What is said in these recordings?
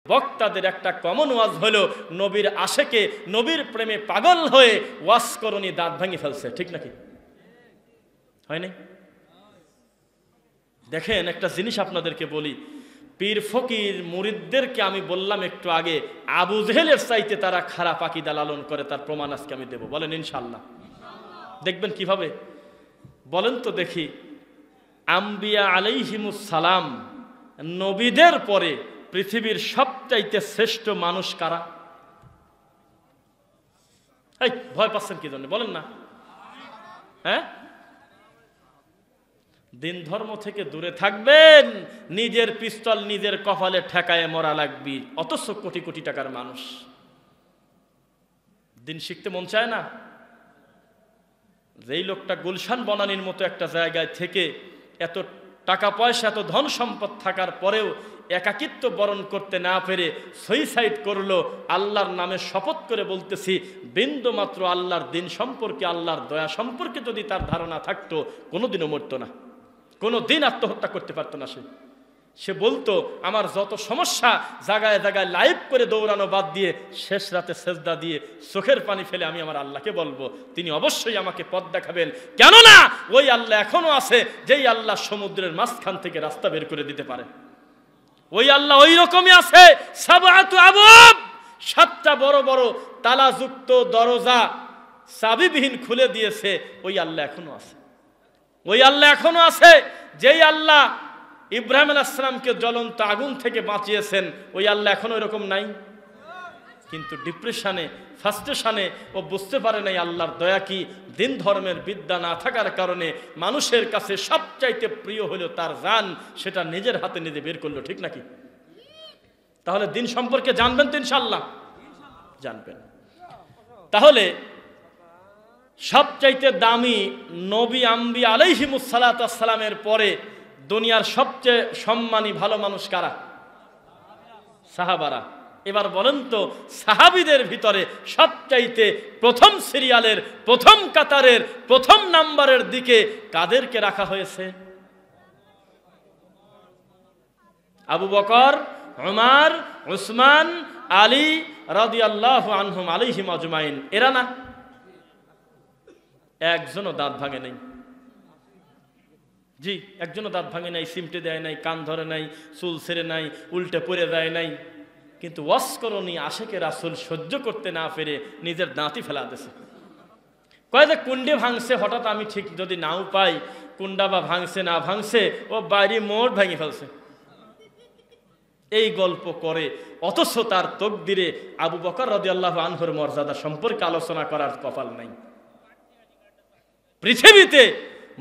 বক্তাদের একটা কমন ওয়াজ হলো নবীর আশেকে, নবীর প্রেমে পাগল হয়ে ওয়াজ করনি দাঁত ভাঙি ফেলছে, ঠিক নাকি? হয় নাই? দেখেন একটা জিনিস আপনাদেরকে বলি, পীর ফকির মুরিদদেরকে আমি বললাম একটু আগে, আবু জেহেলের চাইতে তারা খারাপ আকীদা লালন করে, তার প্রমাণ আজকে আমি দেব। বলেন ইনশাআল্লাহ। দেখবেন কিভাবে বলেন তো দেখি। আম্বিয়া আলাইহিমুস সালাম, নবীদের পরে পৃথিবীর সবচাইতে শ্রেষ্ঠ মানুষ কারা? এই ভয় পাচ্ছেন কি জন্য বলেন না? হ্যাঁ, দিন ধর্ম থেকে দূরে থাকবেন, নিজের পিস্তল নিজের কপালে ঠেকায় মরা লাগবে, অথচ কোটি কোটি টাকার মানুষ। দিন শিখতে মন চায় না? যেই লোকটা গুলশান বনানীর মতো একটা জায়গায় থেকে এত টাকা পয়সা এত ধন সম্পদ থাকার পরেও একাকিত্ব বরণ করতে না পেরে সুইসাইড করলো, আল্লাহর নামে শপথ করে বলতেছি, বিন্দু মাত্র আল্লাহর দিন সম্পর্কে, আল্লাহর দয়া সম্পর্কে যদি তার ধারণা থাকতো কোনোদিনও মরতো না, কোনোদিন আত্মহত্যা করতে পারতো না। সে বলতো আমার যত সমস্যা, জায়গায় জায়গায় লাইভ করে দৌড়ানো বাদ দিয়ে শেষ রাতে সেজদা দিয়ে চোখের পানি ফেলে আমি আমার আল্লাহকে বলবো, তিনি অবশ্যই আমাকে পথ দেখাবেন। কেননা ওই আল্লাহ এখনো আছে, যেই আল্লাহ সমুদ্রের মাঝখান থেকে রাস্তা বের করে দিতে পারে। ওই আল্লাহ ওই রকমই আছে। সাবআতু আবওয়াব, 7টা বড় বড় তালাযুক্ত দরজা চাবিবিহীন খুলে দিয়েছে, ওই আল্লাহ এখনো আছে। ওই আল্লাহ এখনো আছে, যেই আল্লাহ ইব্রাহিম আলাইহিস সালামকে জ্বলন্ত আগুন থেকে বাঁচিয়েছেন, ওই আল্লাহ এখনো এরকম নাই। কিন্তু ডিপ্রেশনে, ফাস্ট্রেশনে ও বুঝতে পারে নাই আল্লাহর দয়া কি। দিন ধর্মের বিদ্যা না থাকার কারণে মানুষের কাছে সবচাইতে প্রিয় হলো তার জান, সেটা নিজের হাতে নিজে বের করলো, ঠিক নাকি? তাহলে দিন সম্পর্কে জানবেন তো ইনশাআল্লাহ? জানবেন। তাহলে সবচাইতে দামি নবী আম্বিয়া আলাইহিমুস সালাতু ওয়াস সালামের পরে দুনিয়ার সবচেয়ে সম্মানী ভালো মানুষ কারা? সাহাবারা। এবার বলেন তো, সাহাবীদের ভিতরে সবচাইতে প্রথম সিরিয়ালের, প্রথম কাতারের, প্রথম নাম্বারের দিকে কাদেরকে রাখা হয়েছে? আবু বকর, উমর, উসমান, আলী রাদিয়াল্লাহু আনহুম আলাইহিম আজমাইন। এরা না? একজনও দাঁত ভাঙে নাই। জি, একজনও দাঁত ভাঙে নাই, সিমটে দেয় নাই, কান ধরে নাই, চুল ছেড়ে নাই, উল্টে পড়ে যায় নাই। কিন্তু ওয়াজ করনি আশেকে রাসূল সহ্য করতে না পেরে নিজের দাঁতই ফেলা দিয়েছে। কয় যে কুন্ডে ভাঙছে, হঠাৎ আমি ঠিক যদি নাও পাই, কুন্ডা বা ভাঙছে না ভাঙছে, ও বাইরে মোড় ভেঙে ফেলছে, এই গল্প করে। অথচ তার তকদিরে আবু বকর রাদিয়াল্লাহু আনহুর মর্যাদা সম্পর্কে আলোচনা করার কপাল নাই। পৃথিবীতে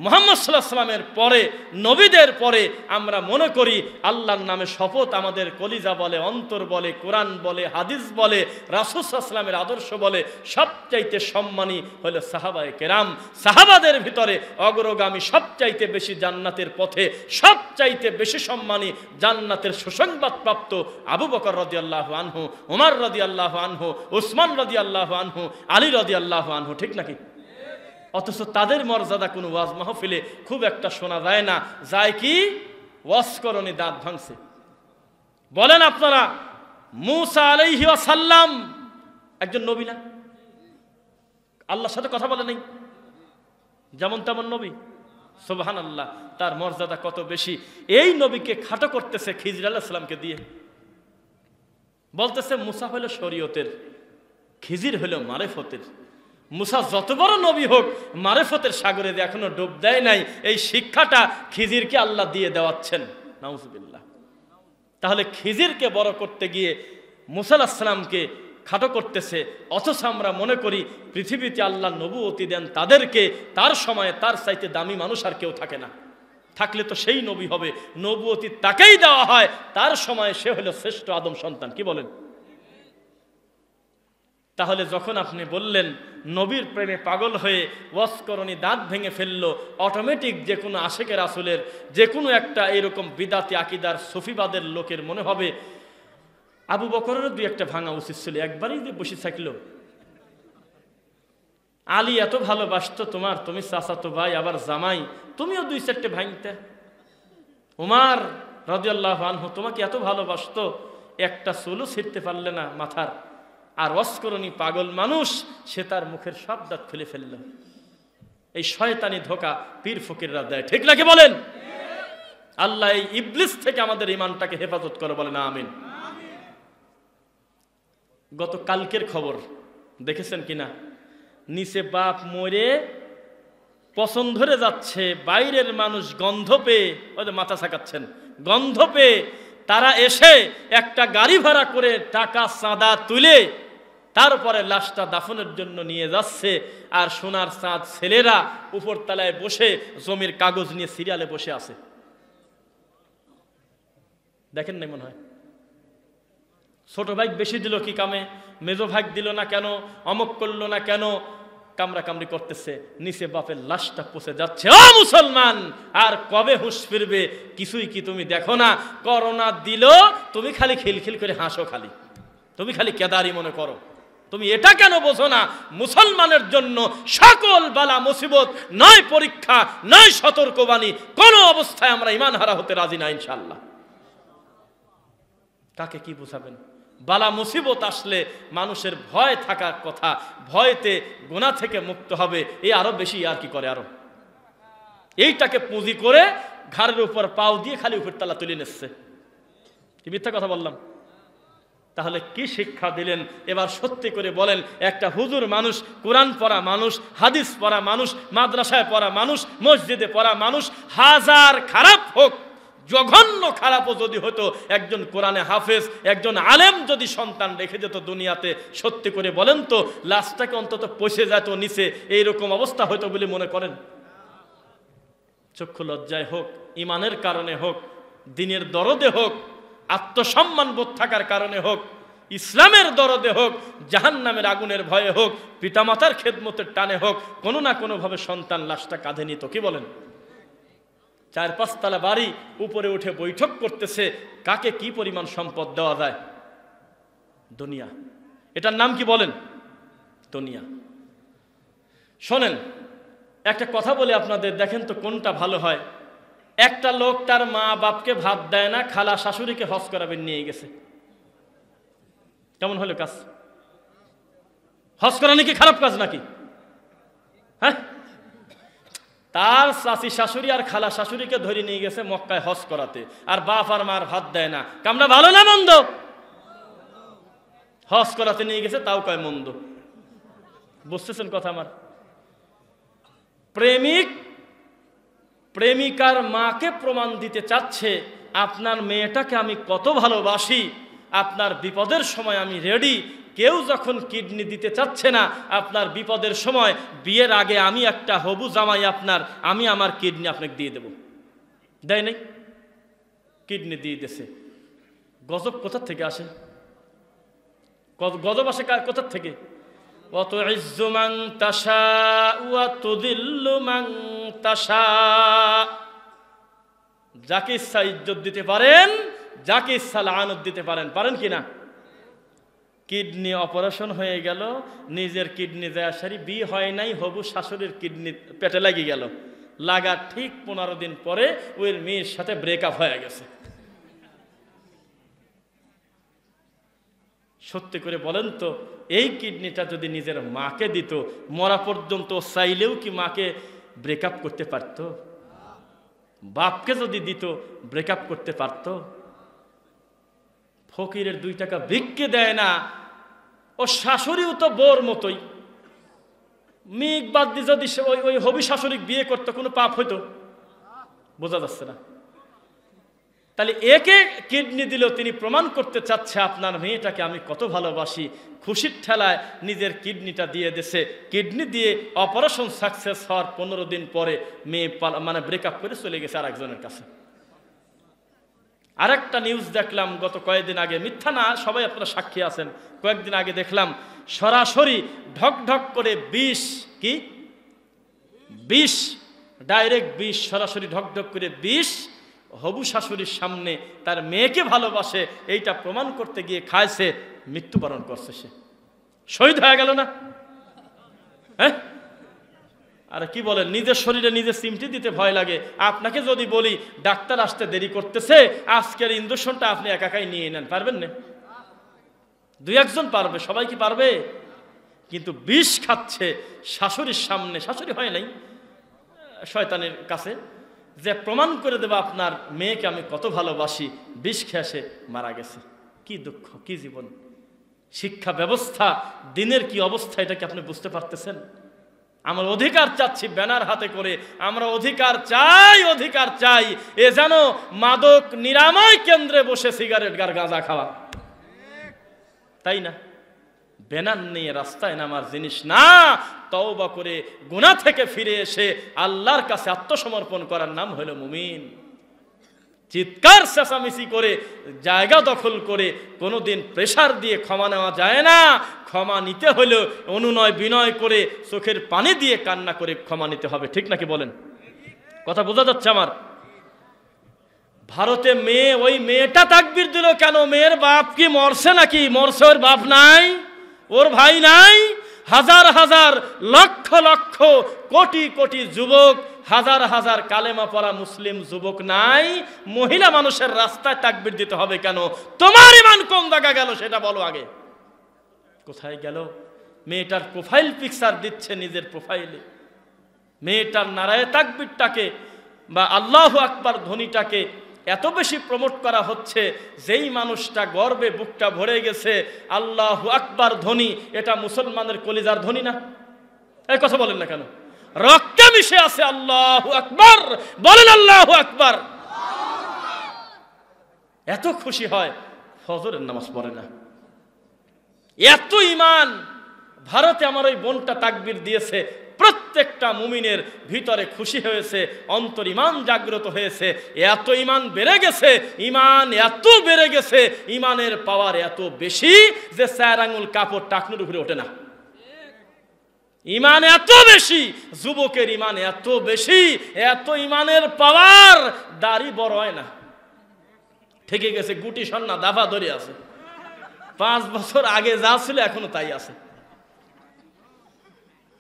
মুহাম্মদ সাল্লাল্লাহু আলাইহি ওয়াসাল্লামের পরে, নবীদের পরে আমরা মনে করি আল্লাহর নামে শপথ, আমাদের কলিজা বলে, অন্তর বলে, কোরআন বলে, হাদিস বলে, রাসূল সাল্লাল্লাহু আলাইহি ওয়াসাল্লামের আদর্শ বলে, সবচাইতে সম্মানী হলো সাহাবায়ে কেরাম। সাহাবাদের ভিতরে অগ্রগামী, সবচাইতে বেশি জান্নাতের পথে, সবচাইতে বেশি সম্মানী, জান্নাতের সুসংবাদপ্রাপ্ত আবু বকর রাদিয়াল্লাহু আনহু, ওমর রাদিয়াল্লাহু আনহু, উসমান রাদিয়াল্লাহু আনহু, আলী রাদিয়াল্লাহু আনহু, ঠিক নাকি? অথচ তাদের মর্যাদা কোনো ওয়াজ মাহফিলে খুব একটা শোনা যায় না। যায় কি? ওয়াজ করনি দাঁত ভাঙছে। বলেন আপনারা, মূসা আলাইহি ওয়াসাল্লাম একজন নবী না? আল্লাহর সাথে কথা বলে নাই, যেমন তেমন নবী। সুবহানাল্লাহ, তার মর্যাদা কত বেশি। এই নবীকে খাটো করতেছে খিজির আলাইহিস সালামকে দিয়ে, বলতেছে মূসা হলো শরীয়তের, খিজির হলো মারিফতের। মূসা যত বড় নবী হোক, মারিফতের সাগরে এখনো ডুব দেয় নাই, এই শিক্ষাটা খিজিরকে আল্লাহ দিয়ে দেওয়াচ্ছেন। নাউজুবিল্লাহ। তাহলে খিজিরকে বড় করতে গিয়ে মূসা আলাইহিস সালামকে খাটো করতেছে। অথচ আমরা মনে করি পৃথিবীতে আল্লাহ নবুয়তি দেন তাদেরকে, তার সময়ে তার চাইতে দামি মানুষ আর কেউ থাকে না। থাকলে তো সেই নবী হবে, নবুয়তি তাকেই দেওয়া হয়, তার সময়ে সে হলো শ্রেষ্ঠ আদম সন্তান। কি বলেন? তাহলে যখন আপনি বললেন নবীর প্রেমে পাগল হয়ে ওয়াজ করনি দাঁত ভেঙে ফেললো, অটোমেটিক যে কোনো আশেকে রাসূলের, যে কোনো একটা এরকম বিদাতি আকিদার সুফিবাদের লোকের মনে হবে আবু বকরেরও দুই একটা ভাঙা উচিত ছিল, একবারই যে বসে থাকলো। আলী এত ভালোবাসতো তোমার, তুমি চাচাতো ভাই আবার জামাই, তুমিও দুই চারটে ভাঙতে। উমর রাদিয়াল্লাহু আনহু তোমাকে এত ভালোবাসতো, একটা চুলও ছিঁড়তে পারলে না মাথার, আর অস্করণী পাগল মানুষ সে তার মুখের সব দাঁত খুলে ফেলল। এই শয়তানি ধোকা পীর ফকিররা দেয়, ঠিক নাকি বলেন? আল্লাহ এই ইবলিস থেকে আমাদের ইমানটাকে হেফাজত করে, বলে না আমিন। গত কালকের খবর দেখেছেন কিনা? নিচে বাপ মরে পছন্দ ধরে যাচ্ছে, বাইরের মানুষ গন্ধ পেয়ে, ওদের মাথা ছাকাচ্ছেন, গন্ধ পেয়ে তারা এসে একটা গাড়ি ভাড়া করে টাকা চাঁদা তুলে তারপরে লাশটা দাফনের জন্য নিয়ে যাচ্ছে। আর সোনার চাঁদ ছেলেরা উপর তলায় বসে জমির কাগজ নিয়ে সিরিয়ালে বসে আছে। দেখেন নাই মনে হয়? ছোট ভাই বেশি দিল কি কামে, মেজো ভাই দিল না কেন, অমক করলো না কেন, কামরা কামড়ি করতেছে। নিচে বাপের লাশটা পচে যাচ্ছে। ও মুসলমান, আর কবে হুঁশ ফিরবে? কিছুই কি তুমি দেখো না? করোনা দিল, তুমি খালি খিলখিল করে হাসো, খালি তুমি খালি কেদারি মনে করো। তুমি এটা কেন বোঝো না? মুসলমানের জন্য সকল বালা মুসিবত নয় পরীক্ষা, নয় সতর্কবাণী। কোনো অবস্থায় আমরা ঈমান হারা হতে রাজি না ইনশাআল্লাহ। কাকে কি বোঝাবেন? বালা মুসিবত আসলে মানুষের ভয় থাকার কথা, ভয়তে গুনাহ থেকে মুক্ত হবে। এই আরো বেশি আর কি করে, আরো এইটাকে পুঁজি করে ঘাড়ের উপর পাও দিয়ে খালি উপর তালা তুলে নিচ্ছে। কি মিথ্যা কথা বললাম? তাহলে কি শিক্ষা দিলেন? এবার সত্যি করে বলেন, একটা হুজুর মানুষ, কোরআন পড়া মানুষ, হাদিস পড়া মানুষ, মাদ্রাসায় পড়া মানুষ, মসজিদে পড়া মানুষ, হাজার খারাপ হোক, জঘন্য খারাপও যদি হতো, একজন কোরআনে হাফেজ, একজন আলেম যদি সন্তান রেখে যেত দুনিয়াতে, সত্যি করে বলেন তো লাশটাকে অন্তত পচে যেত নিচে, এইরকম অবস্থা হতো বলে মনে করেন? চক্ষু লজ্জায় হোক, ইমানের কারণে হোক, দিনের দরদে হোক, আত্মসম্মান বোধ থাকার কারণে হোক, ইসলামের দরদে হোক, জাহান্নামের আগুনের ভয়ে হোক, পিতামাতার খেদমতের টানে হোক, কোনো না কোনোভাবে সন্তান লাশটা কাঁধে নিত। কি বলেন? 4-5 তলা বাড়ি, উপরে উঠে বৈঠক করতেছে কাকে কি পরিমাণ সম্পদ দেওয়া যায়। দুনিয়া, এটার নাম কি বলেন? দুনিয়া। শোনেন, একটা কথা বলে আপনাদের, দেখেন তো কোনটা ভালো হয়। একটা লোক তার মা বাপকে ভাত দেয় না, খালা শাশুড়িকে হজ করাবেন নিয়ে গেছে। কেমন হলো কাজ? হজ করানো কি খারাপ কাজ নাকি? হ্যাঁ, তার চাচি শাশুড়ি আর খালা শাশুড়িকে ধরে নিয়ে গেছে মক্কায় হজ করাতে, আর বাপ আর মার ভাত দেয় না। কামটা ভালো না মন্দ? হজ করাতে নিয়ে গেছে, তাও কয় মন্দ। বুঝতেছেন কথা আমার? প্রেমিক প্রেমিকার মাকে প্রমাণ দিতে চাচ্ছে, আপনার মেয়েটাকে আমি কত ভালোবাসি, আপনার বিপদের সময় আমি রেডি। কেউ যখন কিডনি দিতে চাচ্ছে না আপনার বিপদের সময়, বিয়ের আগে আমি একটা হবু জামাই আপনার, আমি আমার কিডনি আপনাকে দিয়ে দেব। দেয় নাই? কিডনি দিয়ে দিয়েছে। গজব কোথা থেকে আসে? গজব আসে কোথা থেকে? অত ইজ্জু মান তাশা ওয়া তুযিল্লু মান তাশা। যাকে ইচ্ছা ইজ্জত দিতে পারেন, যাকে ইচ্ছা লানত দিতে পারেন। পারেন কি না? কিডনি অপারেশন হয়ে গেল, নিজের কিডনি দেয়া সারি, বিয়ে হয় নাই, হবু শাশুড়ির কিডনি পেটে লেগে গেল। লাগা ঠিক 15 দিন পরে ওই মেয়ের সাথে ব্রেকআপ হয়ে গেছে। সত্যি করে বলেন তো, এই কিডনিটা যদি নিজের মাকে দিত, মরা পর্যন্ত চাইলেও কি মাকে ব্রেকআপ করতে পারত? বাপকে যদি দিত ব্রেকআপ করতে পারত? ফকিরের 2 টাকা ভিক্ষে দেয় না, ও শাশুড়িও তো বোর মতোই। মিক বাদ দিয়ে যদি ওই হবি শাশুড়ি বিয়ে করতো, কোনো পাপ হইতো? বোঝা যাচ্ছে না। তাহলে একে কিডনি দিল, তিনি প্রমাণ করতে চাচ্ছে আপনার মেয়েটাকে আমি কত ভালোবাসি। খুশির ঠেলায় নিজের কিডনিটা দিয়ে দিয়েছে। কিডনি দিয়ে অপারেশন সাকসেস হওয়ার 15 দিন পরে মেয়ে মানে ব্রেকআপ করে চলে গেছে আরেকজনের কাছে। আরেকটা নিউজ দেখলাম গত কয়েকদিন আগে, মিথ্যা না, সবাই আপনারা সাক্ষী আছেন। কয়েকদিন আগে দেখলাম সরাসরি ঢক ঢক করে বিষ ডাইরেক্ট বিষ, সরাসরি ঢক ঢক করে বিষ হবু শাশুড়ির সামনে তার মেয়েকে ভালোবাসে এইটা প্রমাণ করতে গিয়ে খাইছে, মৃত্যুবরণ করছে। সে শহীদ হয়ে গেল না? হ্যাঁ, আরে কি বলেন, নিজের শরীরে নিজে চিমটি দিতে ভয় লাগে। আপনাকে যদি বলি ডাক্তার আসতে দেরি করতেছে, আজকের ইঞ্জেকশনটা আপনি একাই নিয়ে নেন, পারবেন না? দুই একজন পারবে, সবাই কি পারবে? কিন্তু বিষ খাচ্ছে শাশুড়ির সামনে, শাশুড়ি হয় নাই, শয়তানের কাছে, যে প্রমাণ করে দেবে আপনার মেয়েকে আমি কত ভালোবাসি, বিষ খেয়ে সে মারা গেছে। কি দুঃখ, কি জীবন! শিক্ষা ব্যবস্থা দিনের কি অবস্থা, এটা কি আপনি বুঝতে পারতেছেন? আমরা অধিকার চাচ্ছি ব্যানার হাতে করে, আমরা অধিকার চাই, অধিকার চাই। এ যেন মাদক নিরাময় কেন্দ্রে বসে সিগারেট আর গাঁজা খাওয়া, তাই না? ব্যানার নিয়ে রাস্তায় নামার জিনিস না। তওবা করে গুনাহ থেকে ফিরে এসে আল্লাহর কাছে আত্মসমর্পণ করার নাম হলো মুমিন। চিৎকার চেঁচামেচি করে জায়গা দখল করে কোনোদিন প্রেসার দিয়ে ক্ষমা নেওয়া যায় না। ক্ষমা নিতে হলেও অনুনয় বিনয় করে চোখের পানি দিয়ে কান্না করে ক্ষমা নিতে হবে, ঠিক নাকি বলেন? কথা বোঝা যাচ্ছে আমার? ভারতে মেয়ে, ওই মেয়েটা তাকবীর দিল কেন? মেয়ের বাপ কি মরছে নাকি? মরছে, ওর বাপ নাই, ওর ভাই নাই। হাজার হাজার লক্ষ লক্ষ কোটি কোটি যুবক, হাজার হাজার কালেমা পড়া মুসলিম যুবক নাই। মহিলা মানুষের রাস্তায় তাকবীর দিতে হবে কেন? তোমার ইমান কোন জায়গা গেল সেটা বলো আগে। কোথায় গেল? মেয়েটার প্রোফাইল পিকচার দিচ্ছে নিজের প্রোফাইলে। মেয়েটার নারায়ে তাকবীরটাকে বা আল্লাহু আকবার ধ্বনিটাকে এত বেশি প্রমোট করা হচ্ছে, যেই মানুষটা গর্বে বুকটা ভরে গেছে, আল্লাহু আকবার ধ্বনি, এটা মুসলমানের কলিজার ধ্বনি না? এই কথা বলেন না কেন? রক্তে মিশে আছে আল্লাহু আকবার, বলেন আল্লাহু আকবার। এত খুশি হয়, ফজরের নামাজ পড়ে না। এত ঈমান। ভারতে আমার ওই বোনটা তাকবীর দিয়েছে, প্রত্যেকটা মুমিনের ভিতরে খুশি হয়েছে, অন্তর ঈমান জাগ্রত হয়েছে। এত ঈমান বেড়ে গেছে, ঈমান এত বেড়ে গেছে, ঈমানের পাওয়ার এত বেশি যে 4 আঙ্গুল কাপড় টাকনুর উপরে ওঠে না। ঈমান এত বেশি, যুবকের ঈমান এত বেশি, এত ঈমানের পাওয়ার, দাড়ি বড় হয় না, ঠেকে গেছে, গুটি সন্না দাফা ধরে আছে। 5 বছর আগে যা ছিল এখনো তাই আছে।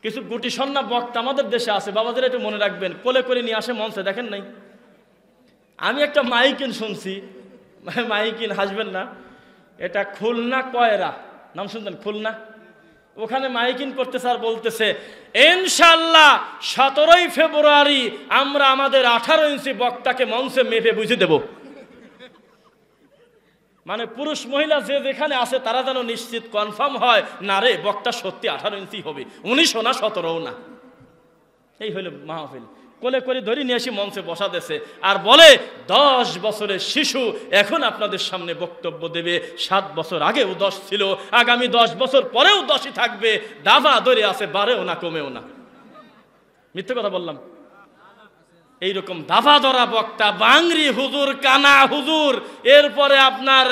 কিছু গুটি সন্না বক্তা আমাদের দেশে আছে, বাবাদের একটু মনে রাখবেন, কোলে করে নিয়ে আসে মঞ্চে, দেখেন নাই? আমি একটা মাইকিন শুনছি, মাইকিন হাসবেন না, এটা খুলনা কয়রা, নাম শুনতেন? খুলনা, ওখানে মাইকিন করতেছে আর বলতেছে ইনশাআল্লাহ 17ই ফেব্রুয়ারি আমরা আমাদের 18 ইঞ্চি বক্তাকে মঞ্চে মেপে বুঝে দেব। মানে পুরুষ মহিলা যে যেখানে আছে তারা যেন নিশ্চিত কনফার্ম হয়, না রে বক্তা সত্যি 18 ইঞ্চি হবে, 19 না 17 না। এই হলো মাহফিল। কোলে করে ধরে নিয়ে এসে মঞ্চে বসা দেছে আর বলে 10 বছরের শিশু এখন আপনাদের সামনে বক্তব্য দেবে, 7 বছর আগেও 10 ছিল, আগামী 10 বছর পরেও 10ই থাকবে, দাবা ধরে আছে, বাড়েও না কমেও না। মিথ্যে কথা বললাম? এইরকম দাবা ধরা বক্তা, বাংরি হুজুর, কানা হুজুর, এরপরে আপনার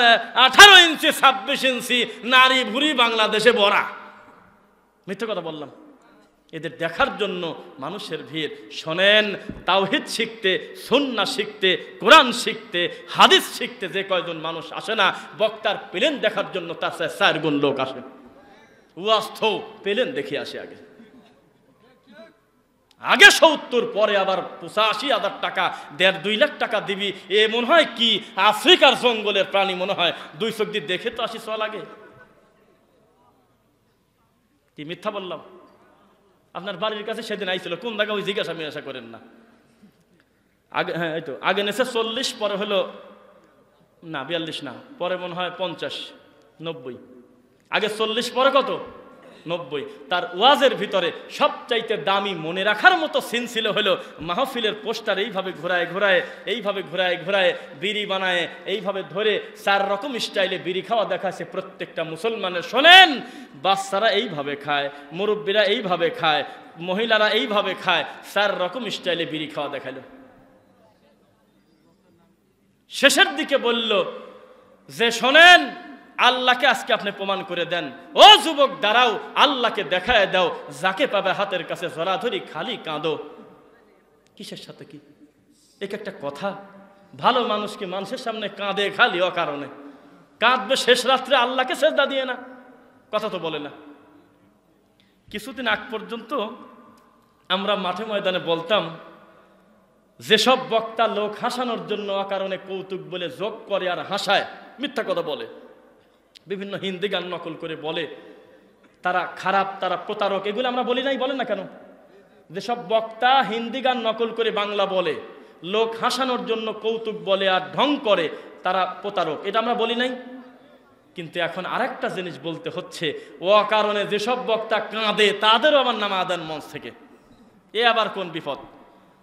18 ইঞ্চি 26 ইঞ্চি নারী ভুরি বাংলাদেশে ভরা। মিথ্যে কথা বললাম? এদের দেখার জন্য মানুষের ভিড়। শোনেন, তাওহীদ শিখতে, সুন্নাহ শিখতে, কোরআন শিখতে, হাদিস শিখতে যে কয়জন মানুষ আসে না, বক্তার প্লেন দেখার জন্য তার 4 গুণ লোক আসে। ওয়াজ তো প্লেন দেখে আসে আগে 70, পরে আবার 85,000 টাকা, 1.5-2 লাখ টাকা দিবি, এ মনে হয় কি আফ্রিকার জঙ্গলের প্রাণী মনে হয়, 2 চোখ দিয়ে দেখে তো আসি চল আগে। কি মিথ্যা বললাম? আপনার বাড়ির কাছে সেদিন আইছিল, কোন জায়গা ওই জিজ্ঞাসা মিজ্ঞাসা করেন না। আগে, হ্যাঁ এই তো আগে নেছে 40, পরে হলো না 42 না, পরে মনে হয় 50, 90। আগে 40, পরে কত? 90। তার ওয়াজের ভিতরে সবচাইতে দামি মনে রাখার মতো সিন ছিল হলো মাহফিলের পোস্টার এইভাবে ঘোরায় ঘোরায়, এইভাবে ঘোরায় ঘোরায় বিড়ি বানায়, এইভাবে ধরে 4 রকম স্টাইলে বিড়ি খাওয়া দেখাচ্ছে প্রত্যেকটা মুসলমানের। শোনেন, বাচ্চারা এইভাবে খায়, মুরব্বীরা এইভাবে খায়, মহিলারা এইভাবে খায়, 4 রকম স্টাইলে বিড়ি খাওয়া দেখালো। শেষের দিকে বলল যে শোনেন, আল্লাহকে আজকে আপনি প্রমাণ করে দেন। ও যুবক দাঁড়াও, আল্লাহকে দেখায় দাও, যাকে পাবে হাতের কাছে জড়াধরি খালি কাঁদো। কিসের সাথে কি? এক একটা কথা। ভালো মানুষকে মানুষের সামনে কাঁদে খালি অকারণে, কাঁদবে শেষ রাত্রে আল্লাহকে সেজদা দিয়ে না, কথা তো বলে না। কিছুদিন আগ পর্যন্ত আমরা মাঠে ময়দানে বলতাম, যেসব বক্তা লোক হাসানোর জন্য অকারণে কৌতুক বলে যোগ করে আর হাসায়, মিথ্যা কথা বলে, বিভিন্ন হিন্দি গান নকল করে বলে, তারা খারাপ, তারা প্রতারক, এগুলো আমরা বলি নাই? বলেন না কেন? যেসব বক্তা হিন্দি গান নকল করে বাংলা বলে, লোক হাসানোর জন্য কৌতুক বলে আর ঢং করে, তারা প্রতারক, এটা আমরা বলি নাই? কিন্তু এখন আরেকটা জিনিস বলতে হচ্ছে, ও কারণে যেসব বক্তা কাঁদে তাদেরও আমার নাম আদান মঞ্চ থেকে। এ আবার কোন বিপদ?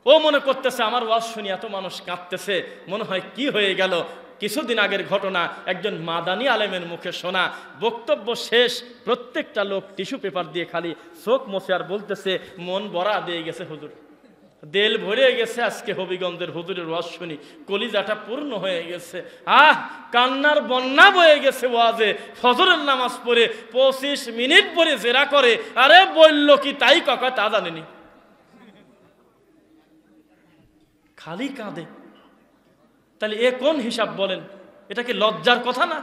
ও মনে করতেছে আমার ওয়াজ শুনি এত মানুষ কাঁদতেছে, মনে হয় কি হয়ে গেল। কিছুদিন আগের ঘটনা, একজন মাদানী আলেমের মুখে শোনা, বক্তব্য শেষ, প্রত্যেকটা লোক টিস্যু পেপার দিয়ে খালি চোখ মুছে আর বলতেছে, মন ভরা দিয়ে গেছে হুজুর, দেল ভরে গেছে, আজকে হবিগঞ্জের হুজুরের ওয়াজ শুনি, কলিজাটা পূর্ণ হয়ে গেছে, কান্নার বন্যা বয়ে গেছে ওয়াজে। ফজরের নামাজ পড়ে 25 মিনিট পরে জেরা করে, আরে বলল কি তাই কাকা তা জানেনি, খালি কাঁদে। তাহলে এ কোন হিসাব বলেন? এটা কি লজ্জার কথা না?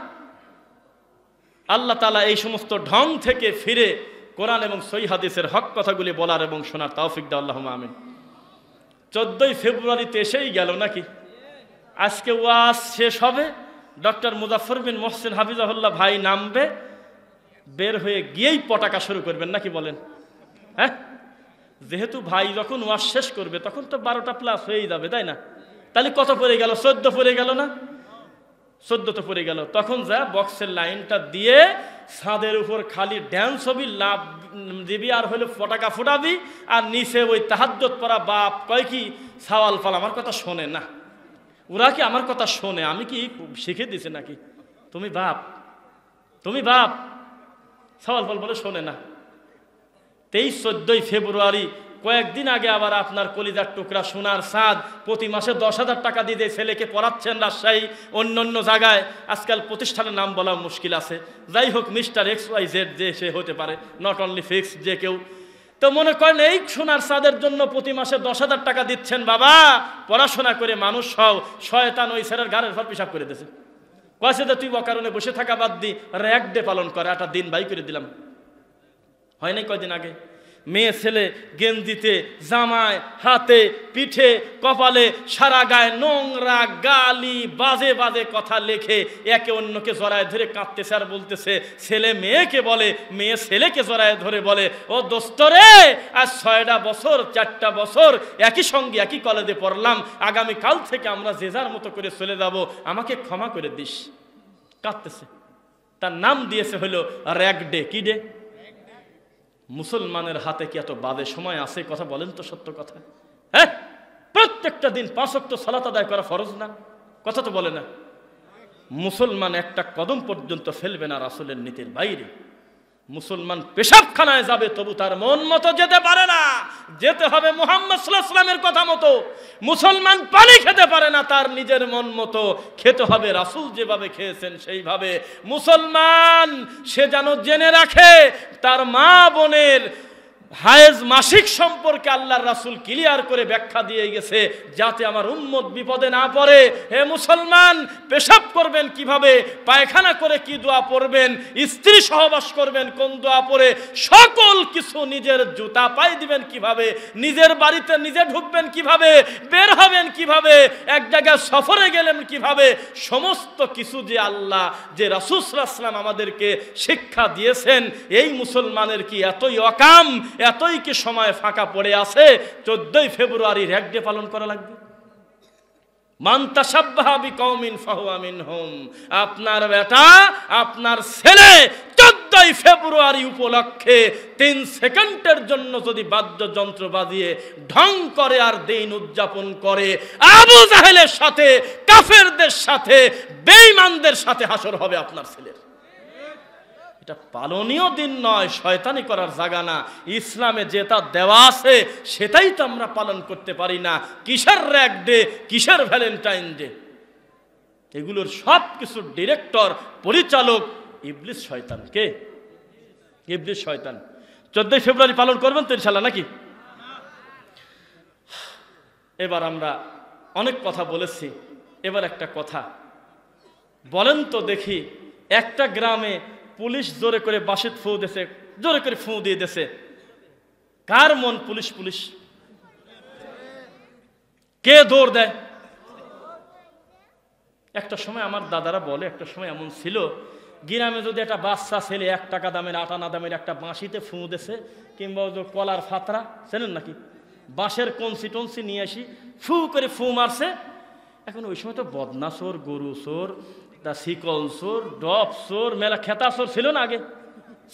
আল্লাহ তাআলা এই সমস্ত ঢং থেকে ফিরে কোরআন এবং সহিহ হাদিসের হক কথাগুলি বলার এবং শোনার তৌফিক দাও, আল্লাহুম্মা আমিন। 14ই ফেব্রুয়ারিতে এসেই গেল নাকি? আজকে ওয়াজ শেষ হবে, ডক্টর মুজাফফর বিন মোহসিন হাফিজাহুল্লাহ ভাই নামবে, বের হয়ে গিয়েই পটাকা শুরু করবেন নাকি বলেন? হ্যাঁ, যেহেতু ভাই যখন ওয়াজ শেষ করবে তখন তো 12টা প্লাস হয়েই যাবে, তাই না? তাহলে কত পড়ে গেল? 14 পড়ে গেল না? 14 তো পড়ে গেল। তখন যা বক্সের লাইনটা দিয়ে ছাদের উপর খালি ড্যান্স হবি, লাভ দিবি, আর হলো পটাকা ফুটাবি, আর নিচে ওই তাহাজ্জুদ পড়া বাপ কয় কি সাওয়াল ফাল আমার কথা শোনে না। ওরা কি আমার কথা শোনে? আমি কি শিখে দিছে নাকি? তুমি বাপ, তুমি বাপ, সাওয়াল ফাল বলে শোনে না। 14ই ফেব্রুয়ারি কয়েকদিন আগে আবার আপনার কলিজার টুকরা সোনার চাঁদ প্রতি মাসে 10,000 টাকা দিয়ে ছেলেকে পড়াচ্ছেন রাজশাহী, অন্য অন্য জায়গায়, আজকাল প্রতিষ্ঠানের নাম বলা মুশকিল আছে, যাই হোক মিস্টার XYZ যে সে হতে পারে, নট অনলি ফিক্স যে কেউ। তো মনে করেন এই সোনার চাঁদের জন্য প্রতি মাসে 10,000 টাকা দিচ্ছেন, বাবা পড়াশোনা করে মানুষ হও, শয়তান ওই ছেলের ঘাড়ের ফল পিসাব করে দিয়েছে, কয়েছে যে তুই অকারণে বসে থাকা বাদ দি, র্যাক ডে পালন করে, একটা দিন বাই করে দিলাম। হয় নাই কয়দিন আগে? মেয়ে ছেলে গেঞ্জিতে, জামায়, হাতে, পিঠে, কপালে, সারা গায়ে নোংরা গালি, বাজে বাজে কথা লেখে একে অন্যকে জড়ায় ধরে কাঁদতেছে আর বলতেছে, ছেলে মেয়েকে বলে, মেয়ে ছেলেকে জড়ায় ধরে বলে, ও দোস্ত রে, আজ 6টা বছর 4টা বছর একই সঙ্গে একই কলেজে পড়লাম, আগামীকাল থেকে আমরা যে যার মতো করে চলে যাব, আমাকে ক্ষমা করে দিস। কাঁদতেছে। তার নাম দিয়েছে হলো র্যাক ডে। কি ডে? মুসলমানের হাতে কি এত বাদে সময় আছে? কথা বলেন তো, সত্য কথা। হ্যাঁ, প্রত্যেকটা দিন 5 ওয়াক্ত সালাত আদায় করা ফরজ না? কথা তো বলে না। মুসলমান একটা কদম পর্যন্ত ফেলবে না রাসূলের নীতির বাইরে। মুসলমান পেশাবখানায় যাবে, তবু তার মন মতো যেতে পারে না, যেতে হবে মুহাম্মদ সাল্লাল্লাহু আলাইহি ওয়াসাল্লামের কথা মতো। মুসলমান পানি খেতে পারে না তার নিজের মন মতো, খেতে হবে রাসূল যেভাবে খেয়েছেন সেইভাবে। মুসলমান সে যেন জেনে রাখে তার মা বোনের হায়েজ মাসিক সম্পর্কে আল্লাহর রাসূল ক্লিয়ার করে ব্যাখ্যা দিয়ে গেছে, যাতে আমার উম্মত বিপদে না পড়ে। হে মুসলমান, পেশাব করবেন কিভাবে, পায়খানা করে কি দোয়া পড়বেন, স্ত্রী সহবাস করবেন কোন দোয়া পড়ে, সকল কিছু, নিজের জুতা পায়ে দিবেন কিভাবে, নিজের বাড়িতে নিজে ঢুকবেন কিভাবে, বের হবেন কিভাবে, এক জায়গায় সফরে গেলেন কিভাবে, সমস্ত কিছু যে আল্লাহ, যে রাসূল সাল্লাল্লাহু আলাইহি ওয়াসাল্লাম আমাদেরকে শিক্ষা দিয়েছেন, এই মুসলমানের কি এতই অকাম, এতই কি সময় ফাঁকা পড়ে আছে 14ই ফেব্রুয়ারি র্যাক ডে পালন করা লাগবে? মান তাশাব্বাহা বিকওমিন ফাহুয়া মিনহুম। আপনার বেটা, আপনার ছেলে 14ই ফেব্রুয়ারি উপলক্ষে 3 সেকেন্ডের জন্য যদি বাদ্যযন্ত্র বাজিয়ে ঢং করে আর দিন উদযাপন করে, আবু জাহেলের সাথে, কাফেরদের সাথে, বেঈমানদের সাথে হাসর হবে আপনার ছেলের। এটা পালনীয় দিন নয়, শয়তানি করার জায়গা না। ইসলামে যেটা দেওয়া আছে সেটাই তো আমরা পালন করতে পারি না। কিসের র্যাক ডে, কিসের ভ্যালেন্টাইন ডে? এগুলোর সব কিছুর ডিরেক্টর, পরিচালক ইবলিস শয়তান। কে? ইবলিস শয়তান। 14ই ফেব্রুয়ারি পালন করবেন তো ইনশাআল্লাহ নাকি? এবার আমরা অনেক কথা বলেছি, এবার একটা কথা বলেন তো দেখি, একটা গ্রামে পুলিশ জোরে করে বাঁশির ফু দিয়েছে, জোরে করে ফু দিয়ে দিয়েছে, কার মন পুলিশ পুলিশ? কে দৌড় দেয়? একটা সময় আমার দাদারা বলে, একটা সময় এমন ছিল, গ্রামে যদি একটা বাচ্চা ছেলে 1 টাকা দামের 8 আনা দামের একটা বাঁশিতে ফু দেছে, কিংবা ওই যে কলার ফাতরা চেনেন নাকি, বাঁশের কঞ্চি টঞ্চি নিয়ে আসি ফু করে ফু মারছে। এখন ওই সময় তো বদনা চোর, গরু চোর, তা শিকল চোর, ডব চোর, মেলা খেতা চোর ছিল না আগে?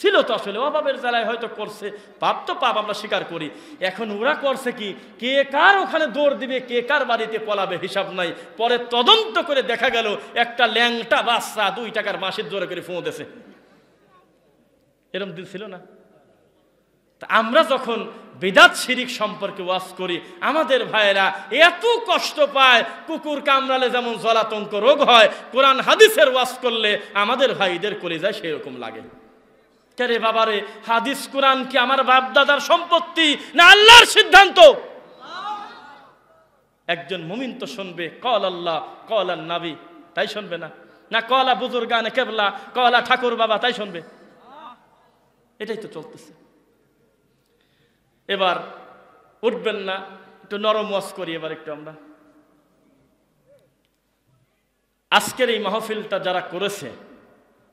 ছিল তো, আসলে অভাবের জ্বালায় হয়তো করছে, পাপ তো পাপ, আমরা স্বীকার করি। এখন ওরা করছে কি, কে কার ওখানে দৌড় দিবে, কে কার বাড়িতে পলাবে হিসাব নাই। পরে তদন্ত করে দেখা গেল একটা ল্যাংটা বাচ্চা 2 টাকার বাঁশির জোরে করে ফুঁ দেছে। এরকম দিন ছিল না? তা আমরা যখন বিদআত শিরিক সম্পর্কে ওয়াজ করি, আমাদের ভাইয়েরা এত কষ্ট পায়, কুকুর কামড়ালে যেমন জলাতঙ্ক রোগ হয়, কোরআন হাদিসের ওয়াজ করলে আমাদের ভাইদের কলিজায় সেরকম লাগে। কে বাবারে, হাদিস কোরআন কি আমার বাপ দাদার সম্পত্তি না আল্লাহর সিদ্ধান্ত? একজন মুমিন তো শুনবে কল আল্লাহ কল নবী, তাই শুনবে না? না কলা বুজুর্গানে কেবলা, কলা ঠাকুর বাবা, তাই শুনবে? এটাই তো চলতেছে। এবার উঠবেন না, একটু নরম ওয়াজ করি এবার একটু আমরা। আজকের এই মাহফিলটা যারা করেছে,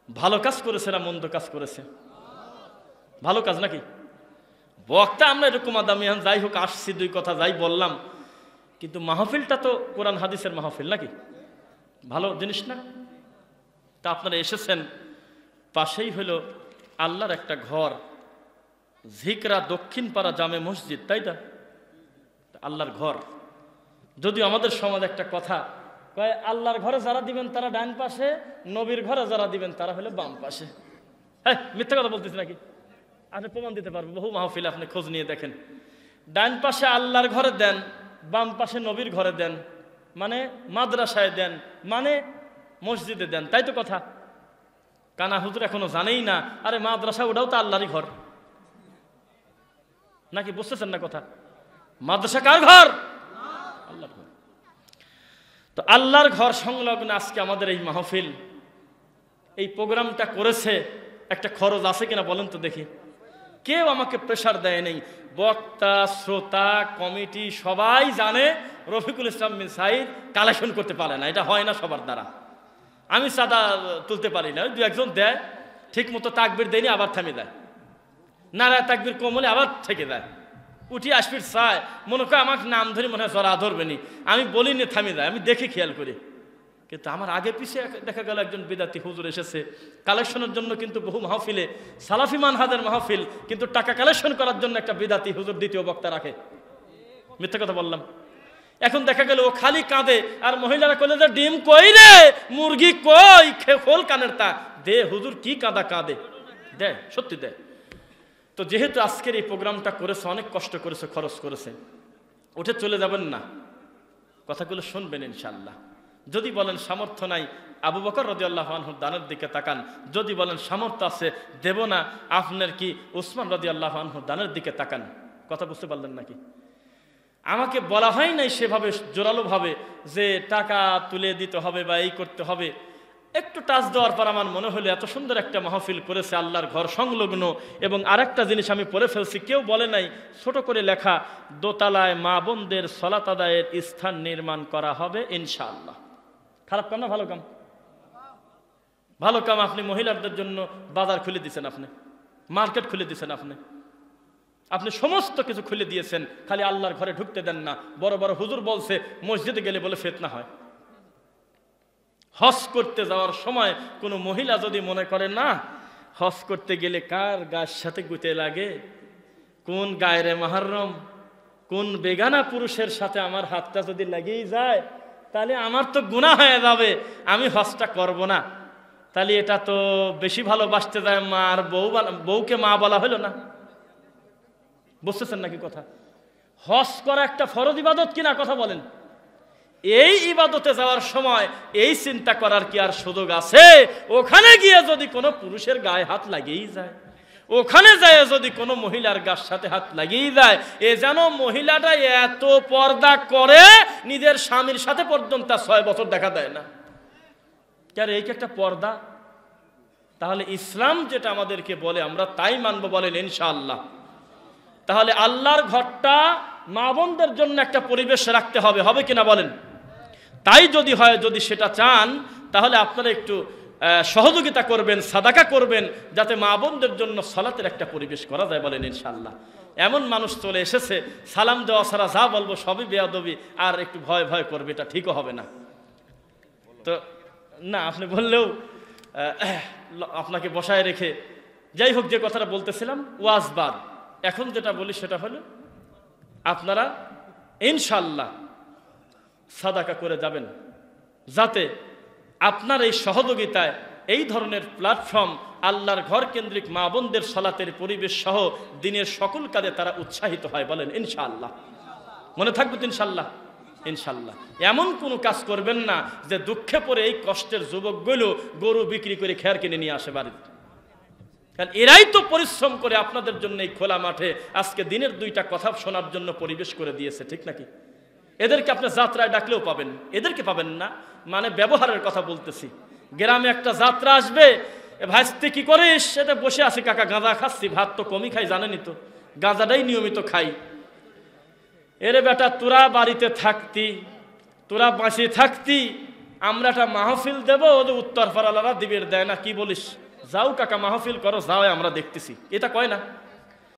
ভালো কাজ করেছে না মন্দ কাজ করেছে? ভালো কাজ নাকি? বক্তা আমরা এরকম আদামিয়ান, যাই হোক আসছি 2 কথা যাই বললাম, কিন্তু মাহফিলটা তো কোরআন হাদিসের মাহফিল নাকি? ভালো জিনিস না? তা আপনারা এসেছেন, পাশেই হলো আল্লাহর একটা ঘর, ঝিকরা দক্ষিণ পাড়া জামে মসজিদ, তাই না? আল্লাহর ঘর। যদিও আমাদের সমাজে একটা কথা কয়, আল্লাহর ঘরে যারা দিবেন তারা ডান পাশে, নবীর ঘরে যারা দিবেন তারা হলো বাম পাশে। হ্যাঁ, মিথ্যা কথা বলতেছি নাকি? আপনি প্রমাণ দিতে পারবেন, বহু মাহফিলে আপনি খোঁজ নিয়ে দেখেন। ডান পাশে আল্লাহর ঘরে দেন, বাম পাশে নবীর ঘরে দেন, মানে মাদ্রাসায় দেন, মানে মসজিদে দেন, তাই তো কথা? কানা হুজুর এখনো জানেই না, আরে মাদ্রাসা ওটাও তো আল্লাহরই ঘর নাকি? বুঝতেছেন না কথা? মাদ্রাসা কার ঘর? আল্লাহর ঘর। তো আল্লাহর ঘর সংলগ্ন আজকে আমাদের এই মাহফিল, এই প্রোগ্রামটা করেছে, একটা খরচ আছে কিনা বলেন তো দেখি? কেউ আমাকে প্রেশার দেয় নেই। বক্তা, শ্রোতা, কমিটি সবাই জানে রফিকুল ইসলাম বিন সাঈদ কালেকশন করতে পারে না, এটা হয় না সবার দ্বারা। আমি চাঁদা তুলতে পারি না, 2-1 দেয়, ঠিক মতো তাকবির দেয়নি আবার থামিয়ে দেয়, নারায় তাকবির কম হলে আবার থেকে দেয়, উঠি আসবির চায়, মনে করে আমাকে নাম ধরি, মনে হয় জরা ধরবেনি, আমি বলিনি থামিয়ে দেয়, আমি দেখে খেয়াল করি। কিন্তু আমার আগে পিছিয়ে দেখা গেল একজন বিদাতি হুজুর এসেছে কালেকশনের জন্য, কিন্তু বহু মাহফিলে সালাফি মানহাজের মাহফিল, কিন্তু টাকা কালেকশন করার জন্য একটা বিদাতি হুজুর দ্বিতীয় বক্তা রাখে। মিথ্যা কথা বললাম? এখন দেখা গেল ও খালি কাঁদে, আর মহিলারা কইলে যে ডিম কই রে, মুরগি কই, খোল কানের তা দে, হুজুর কি কাঁদা কাঁদে, দেয়, সত্যি দেয়। তো যেহেতু আজকের এই প্রোগ্রামটা করেছে, অনেক কষ্ট করেছে, খরচ করেছে, উঠে চলে যাবেন না, কথাগুলো শুনবেন ইনশাআল্লাহ। যদি বলেন সামর্থ্য নাই, আবু বকর রাদিয়াল্লাহু আনহুর দানের দিকে তাকান। যদি বলেন সামর্থ্য আছে, দেব না, আপনার কি উসমান রাদিয়াল্লাহু আনহুর দানের দিকে তাকান। কথা বুঝতে পারলেন নাকি? আমাকে বলা হয় নাই সেভাবে জোরালোভাবে যে টাকা তুলে দিতে হবে বা এই করতে হবে। একটু টাচ দেওয়ার পর আমার মনে হলো এত সুন্দর একটা মাহফিল করেছে, আল্লাহর ঘর সংলগ্ন। এবং আরেকটা জিনিস আমি পড়ে ফেলছি, কেউ বলে নাই, ছোট করে লেখা, দোতলায় মা বোনদের সলাত আদায়ের স্থান নির্মাণ করা হবে ইনশাআল্লাহ। খারাপ কাম না ভালো কাম? ভালো কাম। আপনি মহিলাদের জন্য বাজার খুলে দিয়েছেন, আপনি মার্কেট খুলে দিয়েছেন, আপনি সমস্ত কিছু খুলে দিয়েছেন, খালি আল্লাহর ঘরে ঢুকতে দেন না। বড় বড় হুজুর বলছে মসজিদে গেলে বলে ফিতনা হয়। হজ করতে যাওয়ার সময় কোনো মহিলা যদি মনে করে না হজ করতে গেলে কার গায়ের সাথে গুতে লাগে, কোন গায়রে মুহররম, কোন বেগানা পুরুষের সাথে আমার হাতটা যদি লাগেই যায়, তাহলে আমার তো গুনাহ হয়ে যাবে, আমি হজটা করব না। তাহলে এটা তো বেশি ভালোবাসতে যায়, মার বউকে মা বলা হলো না। বুঝতেছেন নাকি কথা? হজ করা একটা ফরজ ইবাদত কিনা, কথা বলেন। এই ইবাদতে যাওয়ার সময় এই চিন্তা করার কি আর সুযোগ আছে? ওখানে গিয়ে যদি কোনো পুরুষের গায়ে হাত লাগেই যায়, ওখানে যায় যদি কোনো মহিলার গার সাথে হাত লাগিয়ে যায়, এ যেন মহিলাটা এত পর্দা করে নিজের স্বামীর সাথে পর্যন্ত 6 বছর দেখা দেয় না। কেন? এই কি একটা পর্দা? তাহলে ইসলাম যেটা আমাদেরকে বলে আমরা তাই মানবো, বলেন ইনশাআল্লাহ। তাহলে আল্লাহর ঘরটা মা বোনদের জন্য একটা পরিবেশ রাখতে হবে, হবে কিনা বলেন? তাই যদি হয়, যদি সেটা চান, তাহলে আপনারা একটু সহযোগিতা করবেন, সাদাকা করবেন, যাতে মা বোনদের জন্য সালাতের একটা পরিবেশ করা যায়, বলেন ইনশাআল্লাহ। এমন মানুষ চলে এসেছে, সালাম দেওয়া ছাড়া যা বলবো সবই বেয়াদবি, আর একটু ভয় ভয় করবে, এটা ঠিকও হবে না। তো না, আপনি বললেও আপনাকে বসায় রেখে, যাই হোক, যে কথাটা বলতেছিলাম ওয়াজবার, এখন যেটা বলি সেটা হলো আপনারা ইনশাআল্লাহ সাদাকা করে যাবেন, যাতে আপনার এই সহযোগিতায় এই ধরনের প্ল্যাটফর্ম আল্লাহর ঘর কেন্দ্রিক মা বোনদের সালাতের পরিবেশ সহ দিনের সকল কাজে তারা উৎসাহিত হয়, বলেন ইনশাআল্লাহ। মনে থাকবে তো ইনশাআল্লাহ? ইনশাআল্লাহ। এমন কোনো কাজ করবেন না যে দুঃখে পড়ে এই কষ্টের যুবকগুলো গরু বিক্রি করে খেয়ার কিনে নিয়ে আসে বাড়িতে, কারণ এরাই তো পরিশ্রম করে আপনাদের জন্য এই খোলা মাঠে আজকে দিনের দুইটা কথা শোনার জন্য পরিবেশ করে দিয়েছে, ঠিক নাকি? এদেরকে আপনি যাত্রায় ডাকলেও পাবেন, এদেরকে পাবেন না, মানে ব্যবহারের কথা বলতেছি। গ্রামে একটা যাত্রা আসবে, ভাইস্তে কি করিস? সেটা বসে আছি কাকা, গাঁজা খাচ্ছি, ভাত তো কমই খাই, জানেনই তো, গাঁজাটাই নিয়মিত খাই। এরে বেটা, তোরা বাড়িতে থাকতি, তোরা বাঁচিয়ে থাকতি, আমরা একটা মাহফিল দেবো, ওদের উত্তর পাড়ালারা দিবের দেয় না, কি বলিস? যাও কাকা মাহফিল করো, যাও, আমরা দেখতেছি। এটা কয় না?